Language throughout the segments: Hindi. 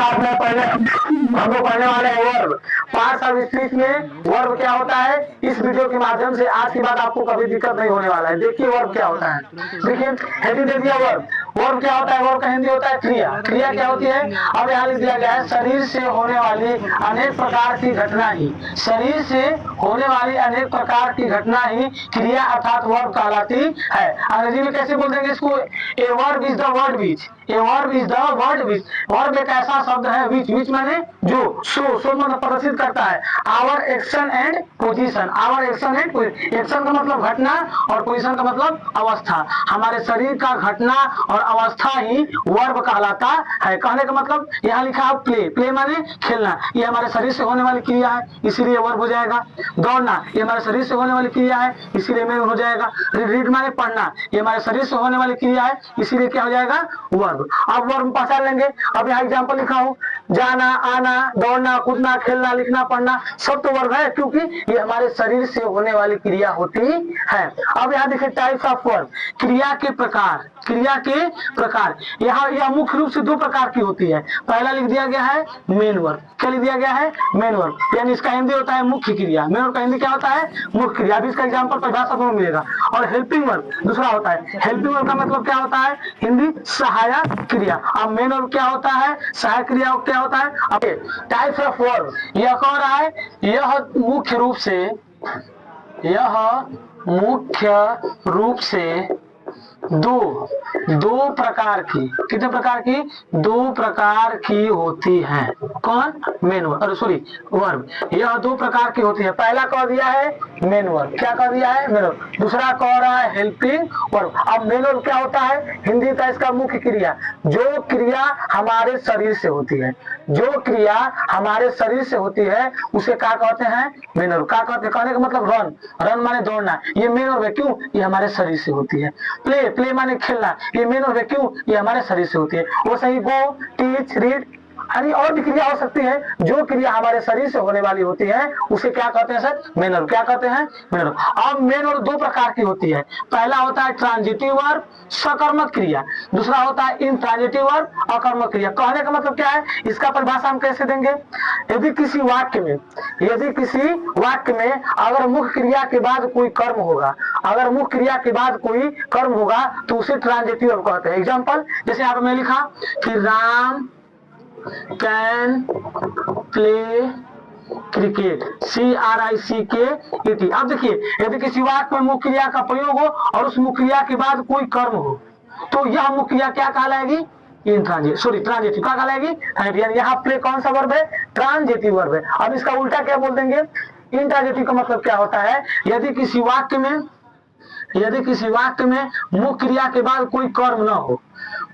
साथ में पहले हम लोग पढ़ने वाले हैं वर्ब। पार्ट्स ऑफ स्पीच में वर्ब क्या होता है, इस वीडियो के माध्यम से आज की बात आपको कभी दिक्कत नहीं होने वाला है। देखिए वर्ब क्या होता है, देखिए हेडिंग दे दिया वर्ब। वर्ब क्या होता है, वर्ब का हिंदी होता है क्रिया। क्रिया क्या होती है, अब यहाँ लिख दिया गया है शरीर से होने वाली अनेक प्रकार की घटना ही, शरीर से होने वाली अनेक प्रकार की घटना ही क्रिया अर्थात वर्ब कहलाती है। अंग्रेजी में कैसे बोल देंगे इसको, a verb is the word which, a verb is the word which. Verb एक ऐसा शब्द है, विच, विच माने जो, सो मतलब प्रदर्शित करता है our action and position, our action and position. Action का मतलब घटना और पोजीशन का मतलब अवस्था, हमारे शरीर का घटना और अवस्था ही वर्ब कहलाता है। कहने का मतलब यहाँ लिखा है प्ले, प्ले माने खेलना, ये हमारे शरीर से होने वाली क्रिया है इसीलिए वर्ब हो जाएगा। दौड़ना ये हमारे शरीर से होने वाली क्रिया है इसीलिए में हो जाएगा। रीड माने पढ़ना, ये हमारे शरीर से होने वाली क्रिया है इसीलिए क्या हो जाएगा, वर्ब। अब वर्ब पहचान लेंगे। अब यहाँ एग्जाम्पल लिखा हूँ, जाना, आना, दौड़ना, कूदना, खेलना, लिखना, पढ़ना, सब तो वर्ब है क्योंकि ये हमारे शरीर से होने वाली क्रिया होती है। अब यहाँ देखिए टाइप्स ऑफ वर्ब, क्रिया के प्रकार, क्रिया के प्रकार। यहाँ यह मुख्य रूप से दो प्रकार की होती है। पहला लिख दिया गया है मेन वर्ब, क्या लिख दिया गया है, मेन वर्ब, यानी इसका हिंदी होता है मुख्य क्रिया। मेन वर्ब का हिंदी क्या होता है, मुख्य क्रिया। अभी इसका एग्जाम्पल परिभाषा में मिलेगा। और हेल्पिंग वर्ब दूसरा होता है। हेल्पिंग वर्ब का मतलब क्या होता है, हिंदी सहायक क्रिया। अब मेन वर्ब क्या होता है, सहायक क्रिया क्या होता है। अब टाइप्स ऑफ वर्ब, यह कह रहा है यह मुख्य रूप से, यह मुख्य रूप से दो प्रकार की, कितने प्रकार की, दो प्रकार की होती है। कौन, मेन वर्ब, सॉरी वर्ब, यह दो प्रकार की होती है। पहला कह दिया है मेन वर्ब, क्या कह दिया है, मेन वर्ब। दूसरा कह रहा है हेल्पिंग वर्ब। अब मेन वर्ब क्या होता है, हिंदी का इसका मुख्य क्रिया, जो क्रिया हमारे शरीर से होती है, जो क्रिया हमारे शरीर से होती है उसे क्या कहते हैं, मेन वर्ब। क्या कहते हैं, कहने का मतलब रन, रन माने दौड़ना, ये मेन वर्ब है क्यों, ये हमारे शरीर से होती है। प्ले, प्ले माने खेलना, ये मेन वर्ब है क्यों, ये हमारे शरीर से होती है। वो सही गो, टीच, रीड, यानी और भी क्रिया हो सकती है। जो क्रिया हमारे शरीर से होने वाली होती है उसे क्या कहते हैं सर, मेन वर्ब। क्या कहते हैं, मेन वर्ब। अब मेन वर्ब दो प्रकार की होती है। पहला होता है ट्रांजिटिव वर्ब, सकर्मक क्रिया। दूसरा होता है इंट्रांजिटिव वर्ब, अकर्मक क्रिया। कहने का मतलब क्या है, इसका परिभाषा हम कैसे देंगे, यदि किसी वाक्य में, यदि किसी वाक्य में अगर मुख्य क्रिया के बाद कोई कर्म होगा, अगर मुख्य क्रिया के बाद कोई कर्म होगा तो उसे ट्रांजिटिव वर्ब कहते हैं। एग्जाम्पल जैसे यहाँ पर मैं लिखा कि Ram can play cricket, CRICKET। अब देखिए यदि किसी वाक्य में मुख्य क्रिया का प्रयोग हो और उस मुख्य क्रिया के बाद कोई कर्म हो तो यह मुख्य क्रिया क्या कहलाएगी, ट्रांजिटिव क्या कहलाएगी, यानी यहाँ प्ले कौन सा वर्ब है, ट्रांजिटिव वर्ब है। अब इसका उल्टा क्या बोल देंगे, इंट्रांजिटिव का मतलब क्या होता है, यदि किसी वाक्य में मुख्य क्रिया के बाद कोई कर्म न हो,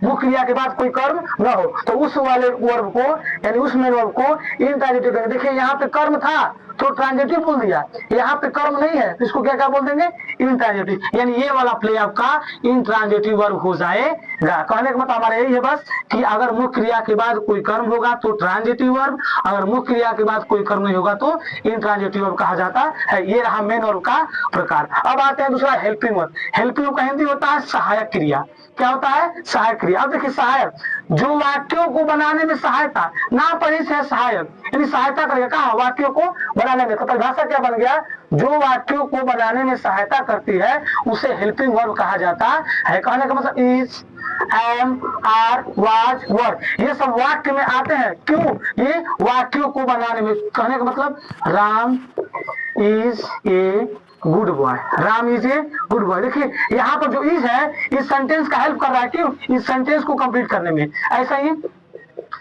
मुख्य क्रिया के बाद कोई कर्म न हो तो उस वाले वर्ब को, यानी उस मेन वर्ब को इंट्रांजिटिव करेंगे। देखिए यहाँ पे कर्म था तो ट्रांजिटिव बोल दिया, यहाँ पे कर्म नहीं है तो इसको क्या क्या बोल देंगे, इंट्रांजिटिव। यानी ये वाला प्ले आपका इंट्रांजिटिव वर्ब हो जाएगा। कहने का मतलब हमारा यही है बस कि अगर मुख्य क्रिया के बाद कोई कर्म होगा तो ट्रांजिटिव वर्ब, अगर मुख्य क्रिया के बाद कोई कर्म नहीं होगा तो इंट्रांजिटिव वर्ब कहा जाता है। ये रहा मेन वर्ब का प्रकार। अब आते हैं दूसरा हेल्पिंग वर्ब। हेल्पिंग वर्ब का हिंदी होता है सहायक क्रिया। क्या होता है, सहायक क्रिया। अब देखिए सहायक, जो वाक्यों को बनाने में सहायता, ना पढ़ी से सहायक, यानी सहायता करेगा कहा, वाक्यों को बनाने में। तो परिभाषा क्या बन गया, जो वाक्यों को बनाने में सहायता करती है उसे हेल्पिंग वर्ब कहा जाता है। कहने का मतलब इज, एम, आर, वाज, वर, ये सब वाक्य में आते हैं। क्यों, ये वाक्यों को बनाने में। कहने का मतलब Ram is a good boy, Ram is a good boy. देखिए यहाँ पर जो इज है इस सेंटेंस का हेल्प कर रहा है, क्यों, इस सेंटेंस को कंप्लीट करने में। ऐसा ही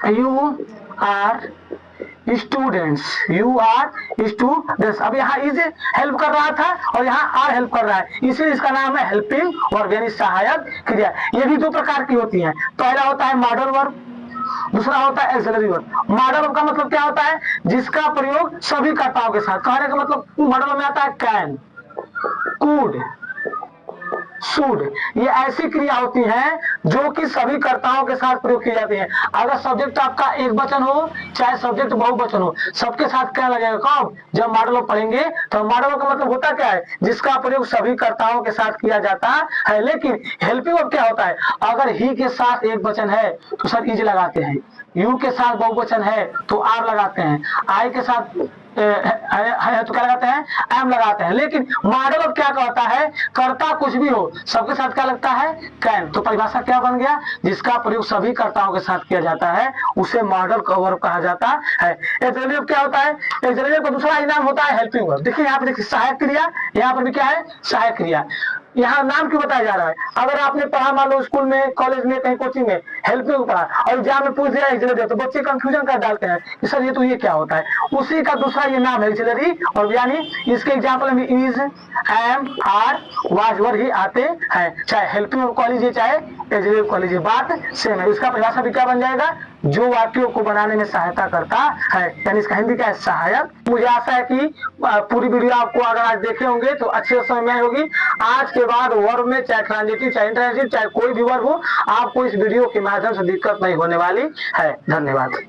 you are students, you are students. अब यहाँ इज हेल्प कर रहा था और यहाँ आर हेल्प कर रहा है, इसलिए इसका नाम है हेल्पिंग वर्ब यानी सहायक क्रिया। ये भी दो प्रकार की होती है। पहला होता है मॉडल वर्ब, दूसरा होता है एक्सिलरी वर्ब। मॉडल वर्ब का मतलब क्या होता है, जिसका प्रयोग सभी कर्ताओं के साथ। कहने का मतलब मॉडल में आता है कैन, कुड, शुड, ये ऐसी क्रिया होती है जो कि सभी कर्ताओं के साथ प्रयोग की जाती है। अगर सब्जेक्ट आपका एक वचन हो चाहे सब्जेक्ट बहुवचन हो, सबके साथ क्या लगेगा, कब, जब मॉडल वर्ब पढ़ेंगे। तो मॉडल वर्ब का मतलब होता क्या है, जिसका प्रयोग सभी कर्ताओं के साथ किया जाता है। लेकिन हेल्पिंग वर्ब क्या होता है, अगर ही के साथ एक वचन है तो सर इज लगाते हैं, यू के साथ बहुवचन है तो आर लगाते हैं, आई के साथ है तो क्या लगाते हैं, एम लगाते हैं। लेकिन मॉडल अब क्या कहता है, कर्ता कुछ भी हो सबके साथ क्या लगता है, कैन। तो परिभाषा क्या बन गया, जिसका प्रयोग सभी कर्ताओं के साथ किया जाता है उसे मॉडल वर्ब कहा जाता है। एक्सिलरी वर्ब क्या होता है, एक्सिलरी वर्ब का दूसरा नाम होता है हेल्पिंग वर्ब। देखिए यहाँ पर देखिए सहायक क्रिया, यहाँ पर भी क्या है, सहायक क्रिया। यहाँ नाम क्यों बताया जा रहा है, अगर आपने पढ़ा मान लो स्कूल में, कॉलेज में, कहीं कोचिंग में हेल्पिंग पढ़ा और एग्जाम में पूछ दिया एक्सिलरी तो बच्चे कंफ्यूजन कर डालते हैं कि सर ये तो ये क्या होता है, उसी का दूसरा ये नाम है एक्सिलरी। और यानी इसके एग्जाम्पल में इज, एम, आर, वाज, वर ही आते हैं, चाहे हेल्पिंग वर्ब कह लीजिए चाहे एक्सिलरी कह लीजिए, बात सेम है। इसका परिभाषा भी क्या बन जाएगा, जो वाक्यों को बनाने में सहायता करता है, यानी इसका हिंदी क्या है, सहायक। मुझे आशा है कि पूरी वीडियो आपको अगर आज देखे होंगे तो अच्छे से समझ में आई होगी। आज के बाद वर्ब में चाहे ट्रांजिटिव चाहे इंट्रांजिटिव चाहे कोई भी वर्ब हो, आपको इस वीडियो के माध्यम से दिक्कत नहीं होने वाली है। धन्यवाद।